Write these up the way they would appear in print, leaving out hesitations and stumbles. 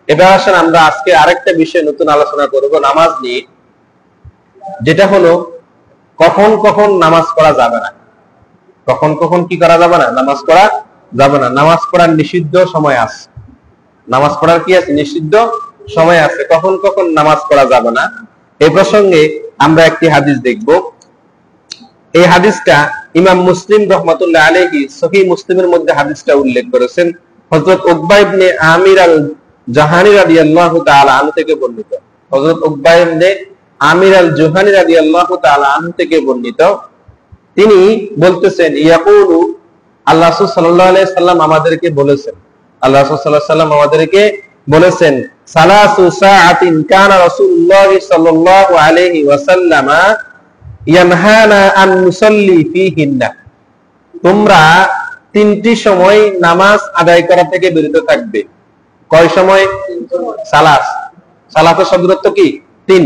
এবার আসেন আমরা আজকে আরেকটা বিষয় নতুন আলোচনা করব নামাজ নিয়ে, যেটা হলো কখন কখন নামাজ পড়া যাবে না। কখন কখন কি করা যাবে না? নামাজ পড়া যাবে না। নামাজ পড়ার নিষিদ্ধ সময় আছে। নামাজ পড়ার কি আছে? নিষিদ্ধ সময় আছে। কখন কখন নামাজ পড়া যাবে না, এই প্রসঙ্গে আমরা একটি হাদিস দেখব। এই হাদিসটা ইমাম মুসলিম রাহমাতুল্লাহ আলাইহি সহিহ মুসলিমের মধ্যে হাদিসটা উল্লেখ করেছেন। হযরত উকবা ইবনে আমির আল জাহানি রাদিয়াল্লাহু তাআলা আনহু থেকে বর্ণিত। হযরত উকবা ইবনে আমির আল জুহানি রাদিয়াল্লাহু তাআলা আনহু থেকে বর্ণিত। তিনি বলতেছেন, ইয়াকুলু, আল্লাহ রাসূল সাল্লাল্লাহু আলাইহি সাল্লাম আমাদেরকে বলেছেন, আল্লাহ রাসূল সাল্লাল্লাহু আলাইহি সাল্লাম আমাদেরকে বলেছেন, সালাসু সাআতিন কানা রাসূলুল্লাহ সাল্লাল্লাহু আলাইহি ওয়াসাল্লাম ইয়ানহানা আন নুসাল্লি ফীহিন্না। তোমরা তিনটি সময় নামাজ আদায় করা থেকে বিরত থাকবে। কয় সময়? সালাস। সালাতের শব্দের অর্থ কি? তিন।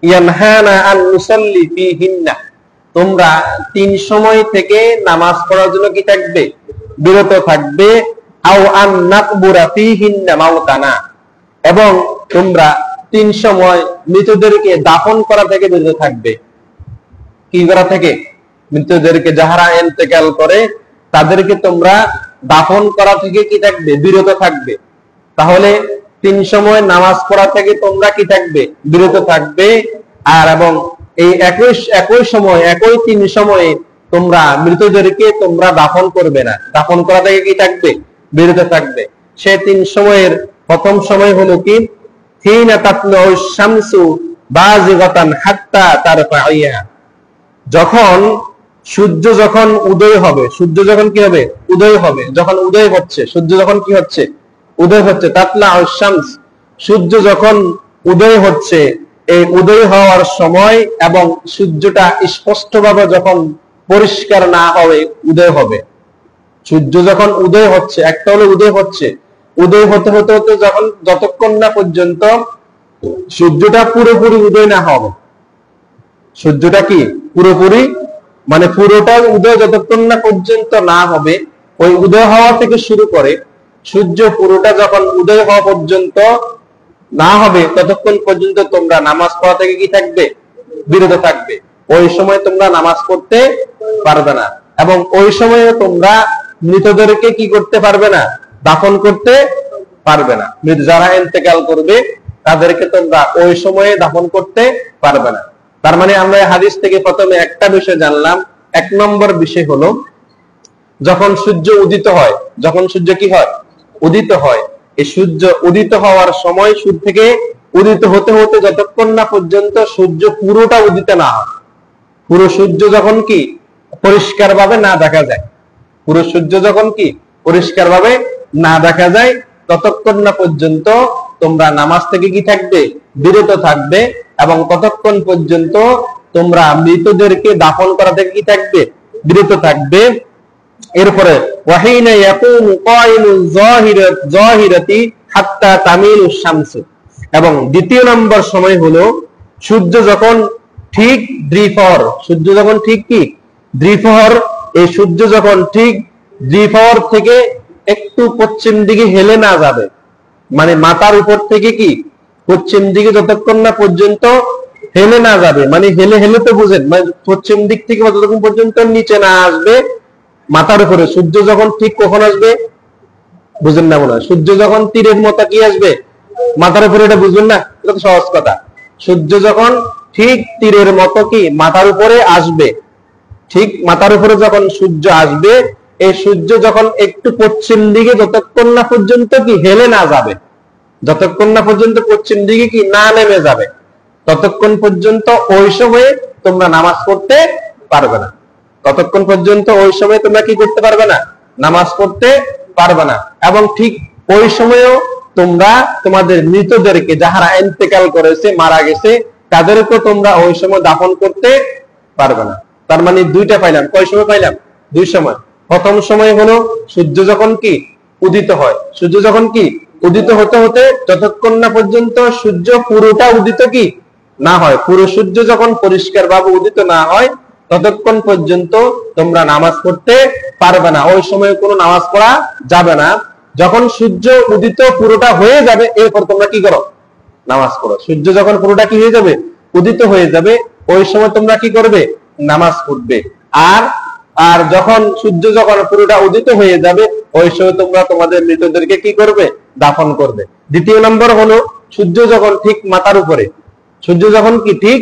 ইয়ানহানা আন নুসাল্লি ফীহিন্না, তোমরা তিন সময় থেকে নামাজ পড়ার জন্য কি থাকবে? বিরত থাকবে। আও আন নাকবুরা ফীহিন্না মাউতানা, এবং তোমরা তিন সময় মৃতদেরকে দাফন করা থেকে বিরত থাকবে। কি করা থেকে? মৃতদেরকে যাহারা ইন্তেকাল করে তাদেরকে তোমরা দাফন করা থেকে কি থাকবে? বিরত থাকবে। তাহলে তিন সময় নামাজ পড়া থেকে তোমরা কি থাকবে? বিরত থাকবে। আর এবং এই একই সময়, একই তিন সময়ে তোমরা মৃতদেরকে তোমরা দাফন করবে না। দাফন করা থেকে কি থাকবে? বিরত থাকবে। সে তিন সময়ের প্রথম সময় হলো কি? হিনা তাতলু শামসু বাযিগাতান হাত্তা তারফাইয়া, যখন সূর্য যখন উদয় হবে, সূর্য যখন কি হবে? উদয় হবে। যখন উদয় হচ্ছে, সূর্য যখন কি হচ্ছে? উদয় হচ্ছে। তাতলা শামস, সূর্য যখন উদয় হচ্ছে, এই উদয় হওয়ার সময় এবং সূর্যটা স্পষ্টভাবে যখন পরিষ্কার না হবে উদয় হবে। সূর্য যখন উদয় হচ্ছে, একটা হলো উদয় হচ্ছে, উদয় হতে হতে হতে যখন যতক্ষণ না পর্যন্ত সূর্যটা পুরোপুরি উদয় না হবে, সূর্যটা কি পুরোপুরি মানে পুরোটা উদয় যতক্ষণ না পর্যন্ত না হবে, ওই উদয় হওয়া থেকে শুরু করে সূর্য পুরোটা যখন উদয় হওয়া পর্যন্ত না হবে ততক্ষণ পর্যন্ত তোমরা নামাজ পড়া থেকে কি থাকবে? বিরত থাকবে। ওই সময় তোমরা নামাজ পড়তে পারবে না, এবং ওই সময়ে তোমরা মৃতদেরকে কি করতে পারবে না? দাফন করতে পারবে না। যারা ইন্তেকাল করবে তাদেরকে তোমরা ওই সময়ে দাফন করতে পারবে না। তার মানে আমরা এই হাদিস থেকে প্রথমে একটা বিষয় জানলাম। এক নম্বর বিষয় হলো, যখন সূর্য উদিত হয়, যখন সূর্য কি হয়? উদিত হয়। এই সূর্য উদিত হওয়ার সময় সূর্য থেকে উদিত হতে হতে যতক্ষণ না পর্যন্ত সূর্য পুরোটা উদিত না হয়, পুরো সূর্য যখন কি পরিষ্কার ভাবে না দেখা যায়, পুরো সূর্য যখন কি পরিষ্কার ভাবে না দেখা যায় ততক্ষণ না পর্যন্ত তোমরা নামাজ থেকে কি থাকবে? বিরত থাকবে। এবং ততক্ষণ পর্যন্ত তোমরা মৃতদেরকে দাফন করা থেকে কি থাকবে? বিরত থাকবে। এরপরে ওয়াহিনা ইয়াকুমু কাইলু যাহিরাতি হাত্তা তামিলু শামসু, এবং দ্বিতীয় নম্বর সময় হলো সূর্য যখন ঠিক দ্বিপ্রহর, সূর্য যখন ঠিক কি দ্বিপ্রহর, এই সূর্য যখন ঠিক দ্বিপ্রহর থেকে একটু পশ্চিম দিকে হেলে না যাবে, মানে মাথার উপর থেকে কি পশ্চিম দিকে যতক্ষণ না পর্যন্ত হেলে না যাবে, মানে হেলে হেলে তো বুঝেন, মানে পশ্চিম দিক থেকে যতক্ষণ পর্যন্ত নিচে না আসবে মাথার উপরে। সূর্য যখন ঠিক কখন আসবে বুঝেন না মনে হয়? সূর্য যখন তীরের মতো কি আসবে মাথার উপরে, এটা বুঝবেন না? এটা তো সহজ কথা। সূর্য যখন ঠিক তীরের মতো কি মাথার উপরে আসবে, ঠিক মাথার উপরে যখন সূর্য আসবে, এই সূর্য যখন একটু পশ্চিম দিকে যতক্ষণ না পর্যন্ত কি হেলে না যাবে, যতক্ষণ না পর্যন্ত পশ্চিম দিকে কি না নেমে যাবে ততক্ষণ পর্যন্ত ওই সময়ে তোমরা নামাজ পড়তে পারবে না। ততক্ষণ পর্যন্ত ওই সময় তোমরা কি করতে পারবে না? নামাজ পড়তে পারবে না। এবং ঠিক ওই সময়েও তোমরা তোমাদের মৃতদেরকে, যাহারা ইন্তেকাল করেছে, মারা গেছে, তাদেরকে তোমরা ওই সময় দাফন করতে পারবে না। তার মানে দুইটা পাইলাম। কয় সময় পাইলাম? দুই সময়। প্রথম সময় হলো সূর্য যখন কি উদিত হয়, সূর্য যখন কি উদিত হতে হতে যতক্ষণ না পর্যন্ত সূর্য পুরোটা উদিত কি না হয়, পুরো সূর্য যখন পরিষ্কার ভাবে উদিত না হয় ততক্ষণ পর্যন্ত তোমরা নামাজ পড়তে পারবে না। ওই সময় কোনো নামাজ পড়া যাবে না। যখন সূর্য উদিত পুরোটা হয়ে যাবে এরপর তোমরা কি করো? নামাজ পড়ো। সূর্য যখন পুরোটা কি হয়ে যাবে? উদিত হয়ে যাবে, ওই সময় তোমরা কি করবে? নামাজ পড়বে। আর আর যখন সূর্য যখন পুরোটা উদিত হয়ে যাবে ওই সময় তোমরা তোমাদের মৃতদেরকে কি করবে? দাফন করবে। দ্বিতীয় নম্বর হলো সূর্য যখন ঠিক মাথার উপরে, সূর্য যখন কি ঠিক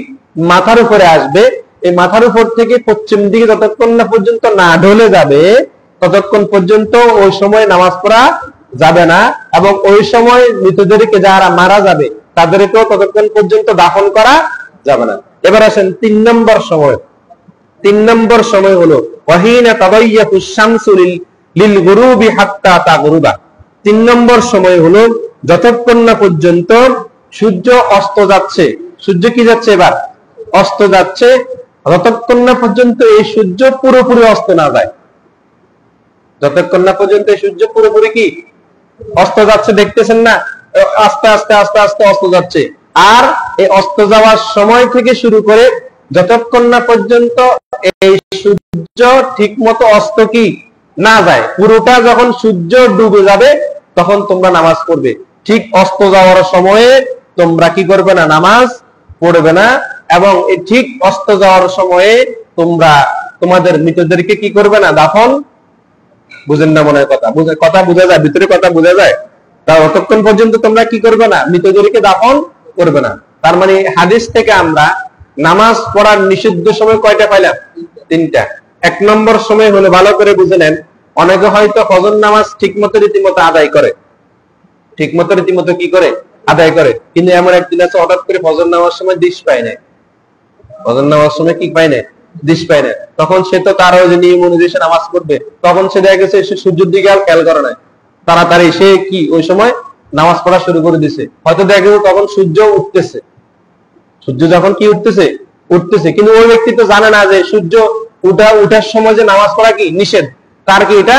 মাথার উপরে আসবে, এই মাথার উপর থেকে পশ্চিম দিকে যতক্ষণ না পর্যন্ত না ঢলে যাবে ততক্ষণ পর্যন্ত ওই সময় নামাজ পড়া যাবে না, এবং ওই সময় মৃতদেরকে যারা মারা যাবে তাদেরকেও ততক্ষণ পর্যন্ত দাফন করা যাবে না। এবার আসেন 3 নম্বর সময়। 3 নম্বর সময় হলো ওয়াহিনা তাবাইয়াতু শামসু লিল গুরুবি হাত্তা তাগরুবা। 3 নম্বর সময় হলো যতক্ষণ না পর্যন্ত সূর্য অস্ত যাচ্ছে। সূর্য কি যাচ্ছে? এবার অস্ত যাচ্ছে। যতক্ষণ না পর্যন্ত এই সূর্য পুরোপুরি অস্ত না যায়, যতক্ষণ না পর্যন্ত এই সূর্য পুরোপুরি কি অস্ত যাচ্ছে, দেখতেছেন না আস্তে আস্তে আস্তে আস্তে অস্ত যাচ্ছে। আর এই অস্ত যাওয়ার সময় থেকে শুরু করে যতক্ষণ না পর্যন্ত এই সূর্য ঠিক মতো অস্ত কি না যায়, পুরোটা যখন সূর্য ডুবে যাবে তখন তোমরা নামাজ পড়বে। ঠিক অস্ত যাওয়ার সময়ে তোমরা কি করবে না? নামাজ পড়বে না। এবং এই ঠিক অস্ত যাওয়ার সময়ে তোমরা তোমাদের মৃতদেরকে কি করবে না? দাফন। বুঝেন না মনে হয়? কথা বোঝা যায়, ভিতরে কথা বোঝা যায়। তা অতক্ষণ পর্যন্ত তোমরা কি করবে না? মৃতদেরকে দাফন করবে না। তার মানে হাদিস থেকে আমরা নামাজ পড়ার নিষিদ্ধ সময় কয়টা পাইলাম? 3টা। 1 নম্বর সময় হলো, ভালো করে বুঝে নেন, অনেকে হয়তো ফজর নামাজ ঠিক মতো রীতিমতো আদায় করে, ঠিক মতো রীতিমতো কি করে? আদায় করে। কিন্তু এমন একদিন আছে হঠাৎ করে ফজর নামাজ সময় দিশ পায় না, ফজর নামাজ সময় কি পায় না? দিশ পায় না। তখন সে তো তার ওই যে নিয়ম অনুযায়ী নামাজ পড়বে, তখন সে দেখা গেছে সে সূর্যের দিকে আর খেয়াল করে না, তাড়াতাড়ি সে কি ওই সময় নামাজ পড়া শুরু করে দিছে। হয়তো দেখা গেছে তখন সূর্য উঠতেছে, সূর্য যখন কি উঠতেছে উঠতেছে, কিন্তু ওই ব্যক্তি তো জানে না যে সূর্য উঠার সময় যে নামাজ পড়া কি নিষেধ, তার কি এটা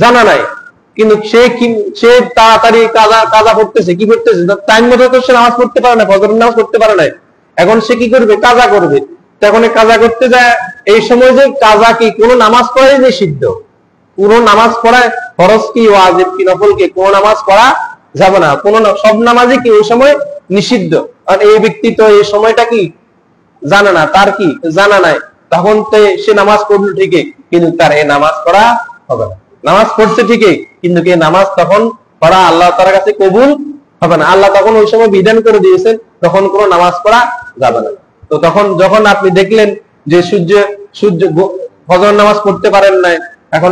জানা নাই। কিন্তু সে তাড়াতাড়ি কাজা করতেছে, কি করতেছে, টাইম মতো তো সে নামাজ পড়তে পারে না, ফজরের নামাজ পড়তে পারে না। এখন সে কি করবে? কাজা করবে। তখন কাজা করতে যায়, এই সময় যে কাজা কি কোনো নামাজ পড়াই নিষিদ্ধ, কোন নামাজ পড়ায় ফরজ কি ওয়াজিব কি নফল কি কোন নামাজ পড়া যাবে না, কোন সব নামাজই কি ওই সময় নিষিদ্ধ। আর এই ব্যক্তি তো এই সময়টা কি জানে না, তার কি জানা নাই, তখন তো সে নামাজ পড়লো ঠিকই, কিন্তু তার এই নামাজ পড়া হবে না। নামাজ পড়ছে ঠিকই, কিন্তু এই নামাজ তখন পড়া আল্লাহ তাআলার কাছে কবুল হবে না। আল্লাহ তখন ওই সময় বিধান করে দিয়েছেন তখন কোনো নামাজ পড়া যাবে না। তো তখন যখন আপনি দেখলেন যে সূর্য ফজর নামাজ পড়তে পারেন নাই, এখন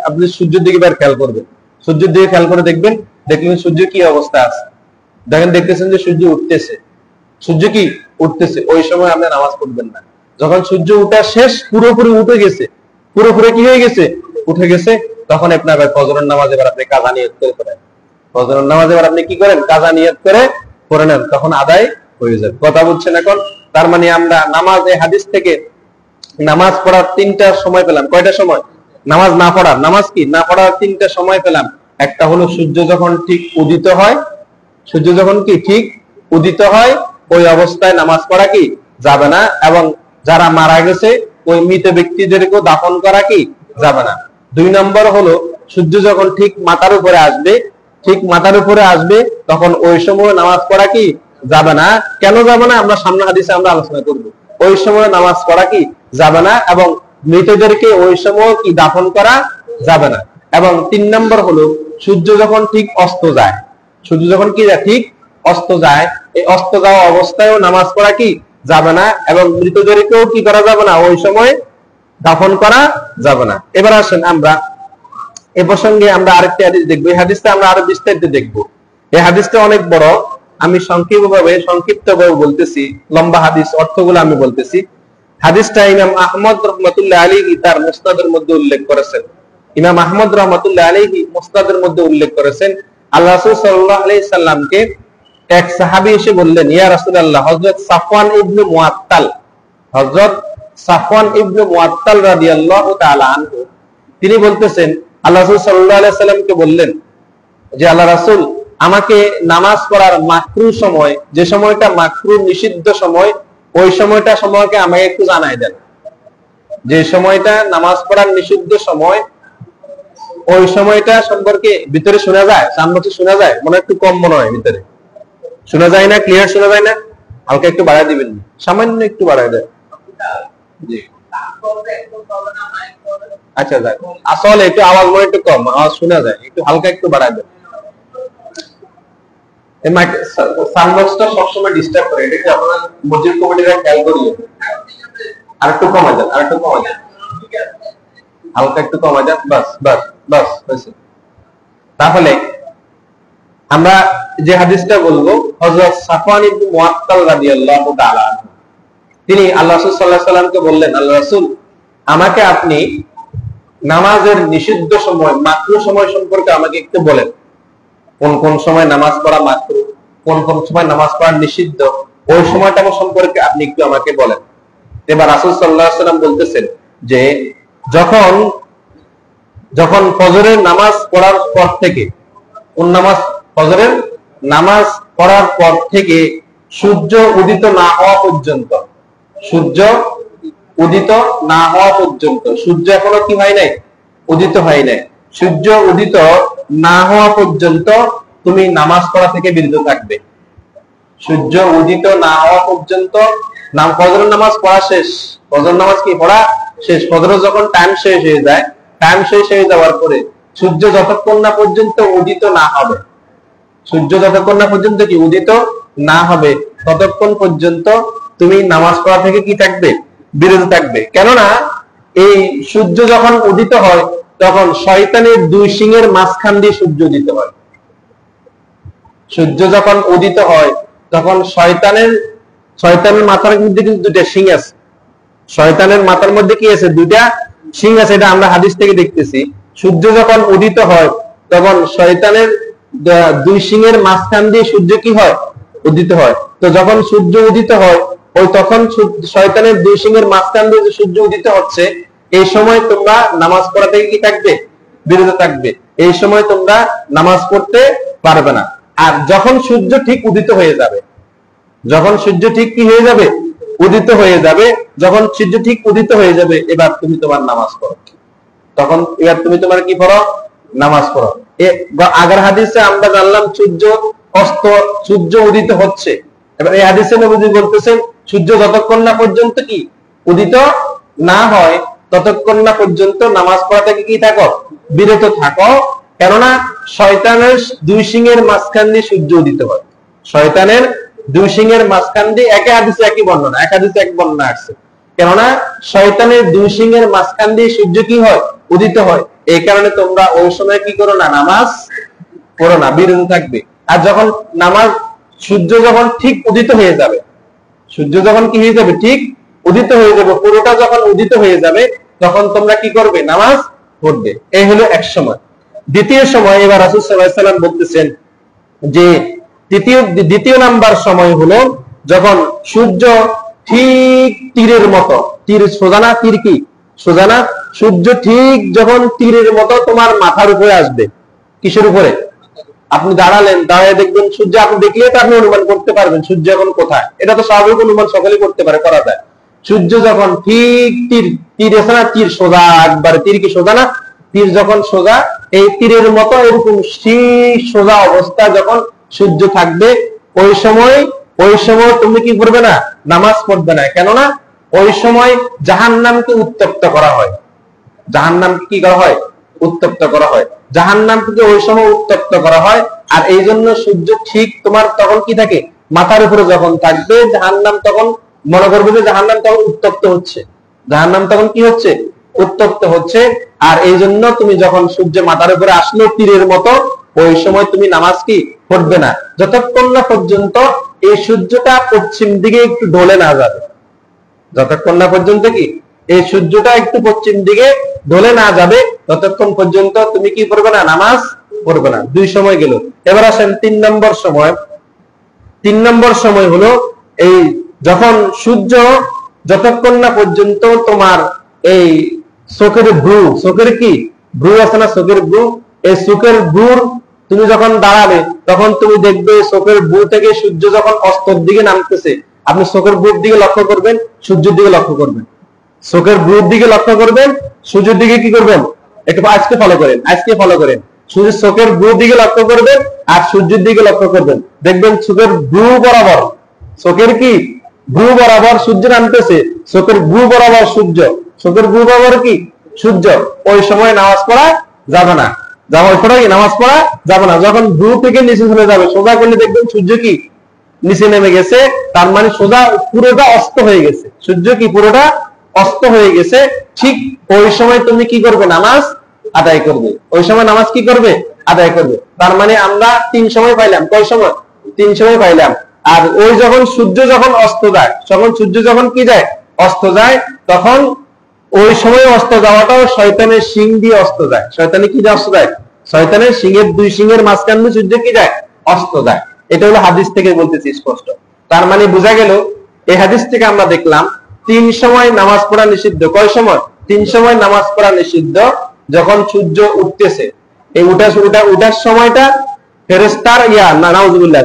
আপনি সূর্যের দিকে এবার খেয়াল করবেন, সূর্যের দিকে খেয়াল করে দেখবেন, দেখলেন সূর্য কি অবস্থা আছে, দেখতেছেন যে সূর্য উঠতেছে, সূর্য কি উঠতেছে, ওই সময় আপনি নামাজ পড়বেন না। যখন সূর্য উঠা শেষ, পুরোপুরি উঠে গেছে, পুরোপুরি কি হয়ে গেছে? উঠে গেছে, তখন আপনার ফজরের নামাজ এবার আপনি কাজা নিয়ত করে পড়েন, ফজরের নামাজ এবার আপনি কি করেন? কাজা নিয়ত করে পড়ে নেন, তখন আদায় হয়ে যাবে। কথা বুঝছেন এখন? তার মানে আমরা নামাজ, এই হাদিস থেকে নামাজ পড়ার 3টা সময় পেলাম। কয়টা সময়? নামাজ না পড়ার, নামাজ কি না পড়ার 3টা সময় পেলাম। একটা হলো সূর্য যখন ঠিক উদিত হয়, সূর্য যখন কি ঠিক উদিত হয় ওই অবস্থায় নামাজ পড়া কি যাবে না, এবং যারা মারা গেছে ওই মৃত ব্যক্তিদেরকেও দাফন করা কি যাবে না। 2 নম্বর হলো সূর্য যখন ঠিক মাথার উপরে আসবে, ঠিক মাথার উপরে আসবে তখন ওই সময় নামাজ পড়া কি যাবে না। কেন যাবে না? আমরা সামনে হাদিসে আমরা আলোচনা করব। ওই সময় নামাজ পড়া কি যাবে না, এবং মৃতদেরকে ওই সময় কি দাফন করা যাবে না। এবং 3 নম্বর হলো সূর্য যখন ঠিক অস্ত যায়, সূর্য যখন কি ঠিক অস্ত যায়, এই অস্ত যাওয়া অবস্থায়ও নামাজ পড়া কি যাবে না, এবং মৃতদেরকেও কি করা যাবে না, ওই সময় দাফন করা যাবে না। এবার আসেন আমরা এ প্রসঙ্গে আমরা আরেকটি হাদিস দেখবো। এই হাদিসটা আমরা আরো বিস্তারিত দেখবো। এই হাদিসটা অনেক বড়, আমি সংক্ষিপ্তভাবে বলতেছি, লম্বা হাদিস, অর্থগুলো আমি বলতেছি। হাদিসটা ইমাম আহমদ রাহমাতুল্লাহ আলাইহি তার মুসনাদের মধ্যে উল্লেখ করেছেন। ইমাম আহমদ রাহমাতুল্লাহ আলাইহি মুসনাদের মধ্যে উল্লেখ করেছেন, আল্লাহ রাসূল সাল্লাল্লাহু আলাইহি সাল্লামকে এক সাহাবী এসে বললেন, ইয়া রাসূলুল্লাহ, হযরত সাফওয়ান ইবনে মুআত্তাল রাদিয়াল্লাহু তাআলা আনহু তিনি বলতেছেন, আল্লাহ রাসূল সাল্লাল্লাহু আলাইহি সাল্লামকে বললেন যে আল্লাহ রাসূল, আমাকে নামাজ পড়ার মাকরু সময়, যে সময়টা মাকরু নিষিদ্ধ সময়, ওই সময়কে আমাকে একটু জানাই দেন। যে সময়টা নামাজ পড়ার নিষিদ্ধ সময়, ওই সময়টা সম্পর্কে ভিতরে শোনা যায়, 3 বছর শোনা যায়, মনে একটু কম মনে হয় ভিতরে শোনা যায় না, ক্লিয়ার শোনা যায় না? হালকা একটু বাড়ায় দিবেন, সামান্য একটু বাড়ায় দেয়। জি আচ্ছা যাক, আসলে একটু আওয়াজ মনে একটু কম, আওয়াজ শোনা যায়, একটু হালকা একটু বাড়ায় দেয়। এই সাউন্ডবক্সটা সবসময় ডিস্টার্ব করে, এটা কি আপনারা মসজিদ কমিটিরা খেয়াল করিয়ে আরেকটু কমা যান, আরেকটু কমা যান, হালকা একটু কমা যান, বাস বাস বাস হয়েছে। তাহলে আমরা যে হাদিসটা বলবো, হযরত সাফওয়ান ইবনে মুআত্তাল রাদিয়াল্লাহু তাআলা তিনি আল্লাহ রাসূল সাল্লাল্লাহু আলাইহি সাল্লামকে বললেন, আল্লাহ রাসূল আমাকে আপনি নামাজের নিষিদ্ধ সময়, মাকরুহ সময় সম্পর্কে আমাকে একটু বলেন। কোন কোন সময় নামাজ পড়া মাকরুহ, কোন কোন সময় নামাজ পড়া নিষিদ্ধ, ওই সময়টা সম্পর্কে আপনি একটু আমাকে বলেন। এবার রাসূল সাল্লাল্লাহু আলাইহি সাল্লাম বলতেছেন যে যখন যখন ফজরের নামাজ পড়ার পর থেকে, কোন নামাজ? ফজরের নামাজ পড়ার পর থেকে সূর্য উদিত না হওয়া পর্যন্ত, সূর্য উদিত না হওয়া পর্যন্ত, সূর্য এখনো কি হয় নাই? উদিত হয় নাই। সূর্য উদিত না হওয়া পর্যন্ত তুমি নামাজ পড়া থেকে বিরত থাকবে। সূর্য উদিত না হওয়া পর্যন্ত ফজরের নামাজ পড়া শেষ, ফজর নামাজ কি পড়া শেষ, ফজর যখন টাইম শেষ হয়ে যায়, টাইম শেষ হয়ে যাওয়ার পরে সূর্য যতক্ষণ না পর্যন্ত উদিত না হবে, সূর্য যতক্ষণ না পর্যন্ত কি উদিত না হবে, ততক্ষণ পর্যন্ত তুমি নামাজ পড়া থেকে কি থাকবে? বিরত থাকবে। কেননা এই সূর্য যখন উদিত হয় তখন শয়তানের 2 শিংয়ের মাঝখান দিয়ে সূর্য উদিত হয়। সূর্য যখন উদিত হয় তখন শয়তানের মাথার মধ্যে কিন্তু 2টা শিং আছে, শয়তানের মাথার মধ্যে কি আছে? 2টা শিং আছে, এটা আমরা হাদিস থেকে দেখতেছি। সূর্য যখন উদিত হয় তখন শয়তানের 2 শিংয়ের মাঝখান দিয়ে সূর্য কি হয়? উদিত হয়। তো যখন সূর্য উদিত হয় ওই তখন শয়তানের 2 শিংয়ের মাঝখান দিয়ে যে সূর্য উদিত হচ্ছে, এই সময় তোমরা নামাজ পড়া থেকে কি থাকবে? বিরত থাকবে। এই সময় তোমরা নামাজ পড়তে পারবে না। আর যখন সূর্য ঠিক উদিত হয়ে যাবে, যখন সূর্য ঠিক কি হয়ে যাবে? উদিত হয়ে যাবে, যখন সূর্য ঠিক উদিত হয়ে যাবে এবার তুমি তোমার নামাজ পড়ো, তখন এবার তুমি তোমার কি পড়ো? নামাজ পড়ো। আগের হাদিসে আমরা জানলাম সূর্য অস্ত, সূর্য উদিত হচ্ছে। এবার এই হাদিসে নবীজি বলতেছেন সূর্য যতক্ষণ না পর্যন্ত কি উদিত না হয় ততক্ষণ না পর্যন্ত নামাজ পড়া থেকে কি থাকো? বিরত থাকো। কেননা শয়তানের 2 শিংয়ের মাঝখান দিয়ে সূর্য উদিত হয়, শয়তানের 2 শিংয়ের মাঝখান দিয়ে, একে হাদিসে একই বর্ণনা, এক হাদিসে এক বর্ণনা আসছে। কেননা শয়তানের 2 শিংয়ের মাঝখান দিয়ে সূর্য কি হয়? উদিত হয়। এই কারণে তোমরা ওই সময় কি করো না? নামাজ পড়ো না, বিরত থাকবে। আর যখন নামাজ, সূর্য যখন ঠিক উদিত হয়ে যাবে, সূর্য যখন কি হয়ে যাবে? ঠিক উদিত হয়ে যাবে, পুরোটা যখন উদিত হয়ে যাবে তখন তোমরা কি করবে? নামাজ পড়বে। এই হলো এক সময়। দ্বিতীয় সময় এবার রাসূল সাল্লাল্লাহু আলাইহি সাল্লাম বলতেছেন যে দ্বিতীয় নাম্বার সময় হলো যখন সূর্য ঠিক তীরের মতো, তীর সোজা না, তীর কি সোজা না, সূর্য ঠিক যখন তীরের মতো তোমার মাথার উপরে আসবে। কিসের উপরে? আপনি দাঁড়ালেন, দাঁড়িয়ে দেখবেন সূর্য, আপনি দেখলে তো আপনি অনুমান করতে পারবেন সূর্য এখন কোথায়। এটা তো স্বাভাবিক অনুমান, সকলেই করতে পারে, করা যায়। সূর্য যখন ঠিক তীর আছে না, তীর সোজা, একবারে তীর কি সোজা না, তীর যখন সোজা, এই তীরের মতো এরকম সোজা অবস্থা যখন সূর্য থাকবে, ওই সময় তুমি কি করবে না? নামাজ পড়বে না। কেননা ওই সময় জাহান্নামকে উত্তপ্ত করা হয়, জাহান্নামকে কি করা হয়? উত্তপ্ত করা হয়। জাহান্নামকে ওই সময় উত্তপ্ত করা হয়। আর এই জন্য সূর্য ঠিক তোমার তখন কি থাকে? মাথার উপরে যখন থাকবে, জাহান্নাম তখন মনে করবে যে জাহান্নাম তখন উত্তপ্ত হচ্ছে, জাহান্নাম তখন কি হচ্ছে? উত্তপ্ত হচ্ছে। আর এই জন্য তুমি যখন সূর্য মাথার উপরে আসলো তীরের মতো, ওই সময় তুমি নামাজ কি পড়বে না, যতক্ষণ না পর্যন্ত এই সূর্যটা পশ্চিম দিকে একটু ঢলে না যাবে, যতক্ষণ না পর্যন্ত কি এই সূর্যটা একটু পশ্চিম দিকে ঢলে না যাবে ততক্ষণ পর্যন্ত তুমি কি করবে না? নামাজ পড়বে না। 2 সময় গেল। এবার আসেন 3 নম্বর সময়। 3 নম্বর সময় হলো এই যখন সূর্য যতক্ষণ না পর্যন্ত তোমার এই চোখের ব্রু, চোখের কি ব্রু আছে না, চোখের ব্রু, এই চোখের ব্রুর তুমি যখন দাঁড়াবে তখন তুমি দেখবে চোখের ব্রু থেকে সূর্য যখন অস্তর দিকে নামতেছে, আপনি চোখের ব্রুর দিকে লক্ষ্য করবেন, সূর্যের দিকে লক্ষ্য করবেন, চোখের ব্রুর দিকে লক্ষ্য করবেন, সূর্যের দিকে কি করবেন? একটু আজকে ফলো করেন, আজকে ফলো করেন। শুধু চোখের ব্রু দিকে লক্ষ্য করবেন আর সূর্যের দিকে লক্ষ্য করবেন, দেখবেন চোখের ব্রু বরাবর, চোখের কি ব্রু বরাবর সূর্য নামতেছে, চোখের ব্রু বরাবর সূর্য, চোখের ব্রু বরাবর কি সূর্য। ওই সময় নামাজ পড়া যাবে না, নামাজ পড়া যাবে না। যখন ব্রু থেকে নিচে চলে যাবে, সোজা করলে দেখবেন সূর্য কি নিচে নেমে গেছে, তার মানে সোজা পুরোটা অস্ত হয়ে গেছে, সূর্য কি পুরোটা অস্ত হয়ে গেছে। ঠিক ওই সময় তুমি কি করবে? নামাজ আদায় করবে। ওই সময় নামাজ কি করবে? আদায় করবে। তার মানে আমরা 3 সময় পাইলাম। কয় সময়? 3 সময় পাইলাম। আর ওই যখন সূর্য যখন অস্ত যায়, যখন সূর্য যখন কি যায়? অস্ত যায়, তখন ওই সময় অস্ত যাওয়াটাও শয়তানের শিং দিয়ে অস্ত যায়। শয়তানে কি দিয়ে অস্ত যায়? শয়তানের শিংয়ের 2 শিংয়ের মাঝখান দিয়ে সূর্য কি যায়? অস্ত যায়। এটা হলো হাদিস থেকে বলতেছি স্পষ্ট। তার মানে বোঝা গেল, এই হাদিস থেকে আমরা দেখলাম 3 সময় নামাজ পড়া নিষিদ্ধ। কয় সময়? 3 সময় নামাজ পড়া নিষিদ্ধ। যখন সূর্য উঠতেছে, এই উঠার সময়টা ফেরেশতার নাউজুবিল্লাহ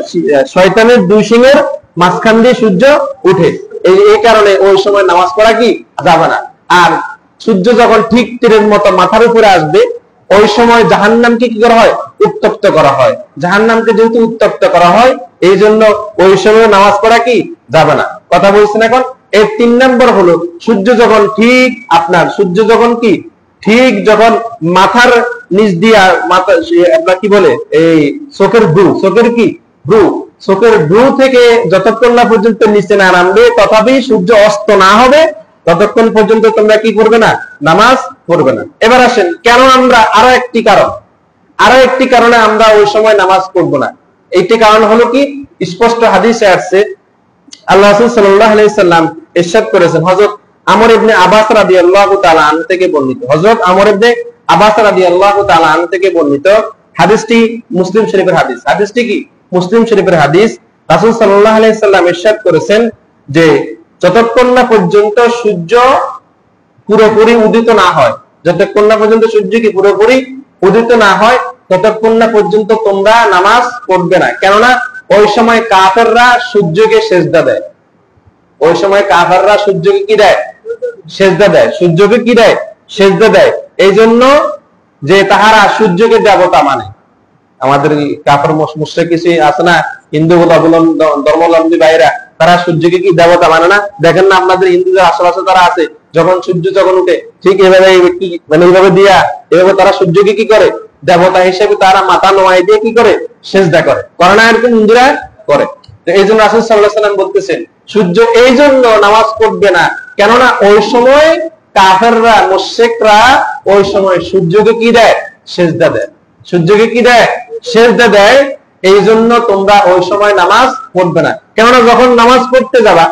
শয়তানের 2 শিংয়ের মাঝখান দিয়ে সূর্য উঠে, এই কারণে ওই সময় নামাজ পড়া কি যাবে না। আর সূর্য যখন ঠিক তীরের মতো মাথার উপরে আসবে, ওই সময় জাহান্নামকে কি করা হয়? উত্তপ্ত করা হয়। জাহান্নামকে যেহেতু উত্তপ্ত করা হয়, এই জন্য ওই সময় নামাজ পড়া কি যাবে না। কথা বলছেন এখন? এর 3 নম্বর হলো, সূর্য যখন ঠিক সূর্য যখন কি ঠিক যখন মাথার নিচ দিয়া আপনার কি বলে এই চোখের ব্রু, চোখের কি ব্রু, চোখের ব্রু থেকে যতক্ষণ না পর্যন্ত নিচে না নামবে, তথাপি সূর্য অস্ত না হবে, ততক্ষণ পর্যন্ত তোমরা কি করবে না? নামাজ পড়বে না। এবার আসেন, কেন আমরা আরো একটি কারণে আমরা ওই সময় নামাজ পড়বো না। এইটি কারণ হলো কি, স্পষ্ট হাদিসে আসছে, আল্লাহ রাসূল সাল্লাল্লাহু আলাইহি সাল্লাম ইরশাদ করেছেন, হযরত আমর ইবনে আব্বাস রাদিয়াল্লাহু তাআলা আনহু থেকে বর্ণিত, হযরত আমর ইবনে আব্বাস রাদিয়াল্লাহু তাআলা আনহু থেকে বর্ণিত, হাদিসটি মুসলিম শরীফের হাদিস। হাদিসটি কি মুসলিম শরীফের হাদিস। রাসূল সাল্লাল্লাহু আলাইহি সাল্লাম ইরশাদ করেছেন যে, যতক্ষণ না পর্যন্ত সূর্য পুরোপুরি উদিত না হয়, যতক্ষণ না পর্যন্ত সূর্য কি পুরোপুরি উদিত না হয়, ততক্ষণ না পর্যন্ত তোমরা নামাজ পড়বে না। কেননা ওই সময় কাফেররা সূর্যকে সেজদা দেয়। ওই সময় কাফেররা সূর্যকে কি দেয়? সেজদা দেয়। সূর্যকে কি দেয়? সেজদা দেয়। এই জন্য যে তাহারা সূর্যকে দেবতা মানে। আমাদের কাফের মুশরিক কিছু আছে না, হিন্দু ধর্মাবলম্বী ভাইরা, তারা সূর্যকে কি দেবতা মানে না? দেখেন না আপনাদের হিন্দুদের আশেপাশে তারা আছে, যখন সূর্য যখন উঠে ঠিক এভাবে এইভাবে দিয়া এভাবে তারা সূর্যকে কি করে? দেবতা হিসেবে তারা মাথা নোয়াই দিয়ে কি করে? সেজদা করে। করে না এরকম হিন্দুরা? করে। এই জন্য রাসূল সাল্লাল্লাহু আলাইহি সাল্লাম বলতেছেন, সূর্য এই জন্য নামাজ পড়বে না, কেননা ওই সময় কাফেররা মুশরিকরা ওই সময় সূর্যকে কি দেয়? সেজদা দেয়। সূর্যকে কি দেয়? সেজদা দেয়। এই জন্য তোমরা ওই সময় নামাজ পড়বে না। কেননা যখন নামাজ পড়তে যাবা,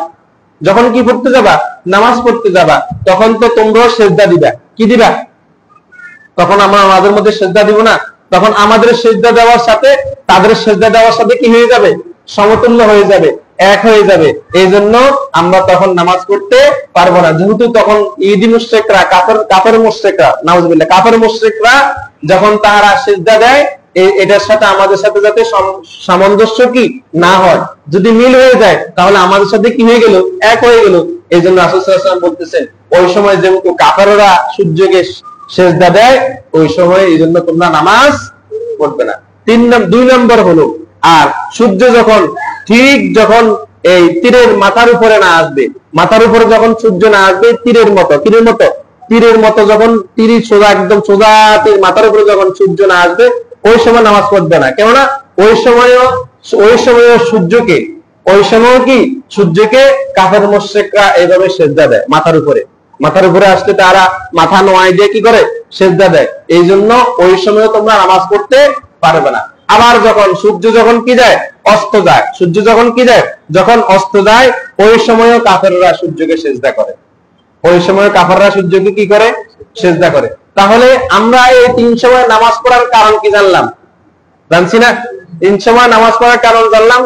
যখন কি পড়তে যাবা? নামাজ পড়তে যাবা, তখন তো তোমরাও সেজদা দিবা। কি দিবা? তখন আমরা আমাদের মধ্যে সেজদা দিব না? তখন আমাদের সেজদা দেওয়ার সাথে তাদের সেজদা দেওয়ার সাথে কি হয়ে যাবে? সমতুল্য হয়ে যাবে, এক হয়ে যাবে। এই জন্য আমরা তখন নামাজ পড়তে পারবো না। যেহেতু তখন ইহুদি মুশরিকরা, কাফের মুশরিকরা, নাউজুবিল্লাহ, কাফের মুশরিকরা যখন তারা সিজদা দেয়, এটার সাথে আমাদের সাথে যাতে সামঞ্জস্য কি না হয়, যদি মিল হয়ে যায় তাহলে আমাদের সাথে কি হয়ে গেল? এক হয়ে গেল। এই জন্য রাসূল সাল্লাল্লাহু আলাইহি ওয়াসাল্লাম বলতেছেন, ওই সময় যেহেতু কাফেররা সূর্যকে সিজদা দেয়, ওই সময় এই জন্য তোমরা নামাজ পড়বে না। 2 নম্বর হলো, আর সূর্য যখন ঠিক যখন এই তীরের মাথার উপরে না আসবে, মাথার উপরে যখন সূর্য না আসবে, তীরের মতো যখন তীর সোজা একদম সোজা মাথার উপরে যখন সূর্য না আসবে, ওই সময় নামাজ পড়বে না। কেননা ওই সময় সূর্যকে কাফের মুশরিকরা এইভাবে সেজদা দেয় মাথার উপরে আসলে তারা মাথা নোয়াই দিয়ে কি করে? সেজদা দেয়। এই জন্য ওই সময় তোমরা নামাজ পড়তে পারবে না। আবার যখন সূর্য যখন কি যায়? অস্ত যায়। সূর্য যখন কি যায়? যখন অস্ত যায়, ওই সময়ও কাফেররা সূর্যকে সেজদা করে। ওই সময় কাফেররা সূর্যকে কি করে? সেজদা করে। তাহলে আমরা এই 3 সময় নামাজ পড়ার কারণ কি জানলাম? জানছি না? 3 সময় নামাজ পড়ার কারণ জানলাম।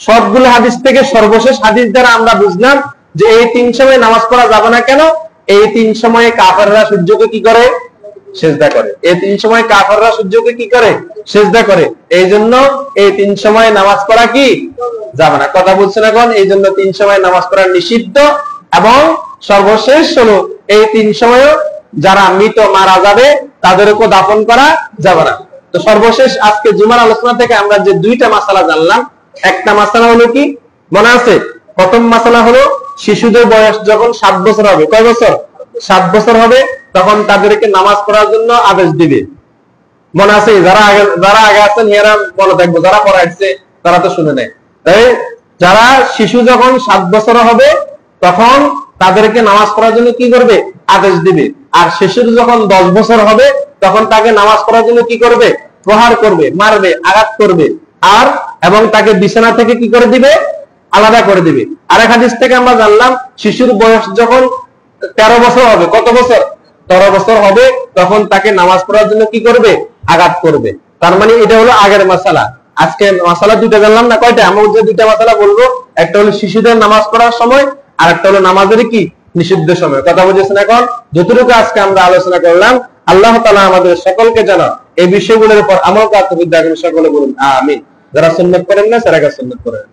সবগুলো হাদিস থেকে সর্বশেষ হাদিস দ্বারা আমরা বুঝলাম যে এই 3 সময় নামাজ পড়া যাবে না। কেন? এই 3 সময়ে কাফেররা সূর্যকে কি করে? সেজদা করে। এই 3 সময় কাফেররা সূর্যকে কি করে? সেজদা করে। এই জন্য এই 3 সময় নামাজ পড়া কি যাবে না। কথা বলছেন এখন? এই জন্য 3 সময় নামাজ পড়া নিষিদ্ধ। এবং সর্বশেষ হলো, এই 3 সময় যারা মৃত মারা যাবে তাদেরকে দাফন করা যাবে না। তো সর্বশেষ আজকে জুমার আলোচনা থেকে আমরা যে দুইটা মাসালা জানলাম, একটা মাসালা হলো কি মনে আছে? প্রথম মাসালা হলো শিশুদের বয়স যখন 7 বছর হবে, কয় বছর? 7 বছর হবে, তখন তাদেরকে নামাজ পড়ার জন্য আদেশ দিবে। মনে আছে? যারা আগে আছেন এরা মনে থাকবো, যারা পড়াইছে তারা তো শুনে নেয়। তাই যারা শিশু যখন 7 বছর হবে তখন তাদেরকে নামাজ পড়ার জন্য কি করবে? আদেশ দিবে। আর শিশুর যখন 10 বছর হবে তখন তাকে নামাজ পড়ার জন্য কি করবে? প্রহার করবে, মারবে, আঘাত করবে। আর এবং তাকে বিছানা থেকে কি করে দিবে? আলাদা করে দিবে। আর এক হাদিস থেকে আমরা জানলাম শিশুর বয়স যখন 13 বছর হবে, কত বছর? 13 বছর হবে, তখন তাকে নামাজ পড়ার জন্য কি করবে? আঘাত করবে। তার মানে এটা হলো আগের মাসালা। আজকে মাসালা দুইটা জানলাম না, কয়টা? আমরা যে দুইটা মাসালা বলবো, একটা হলো শিশুদের নামাজ পড়ার সময়, আর একটা হলো নামাজের কি নিষিদ্ধ সময়। কথা বুঝেছেন? এখন যতটুকু আজকে আমরা আলোচনা করলাম, আল্লাহ তাআলা আমাদের সকলকে যেন এই বিষয়গুলোর উপর আমল করতে বিদ্যা সকলে বলুন আমিন। যারা সুন্নাত করেন না তারা সুন্নাত করেন।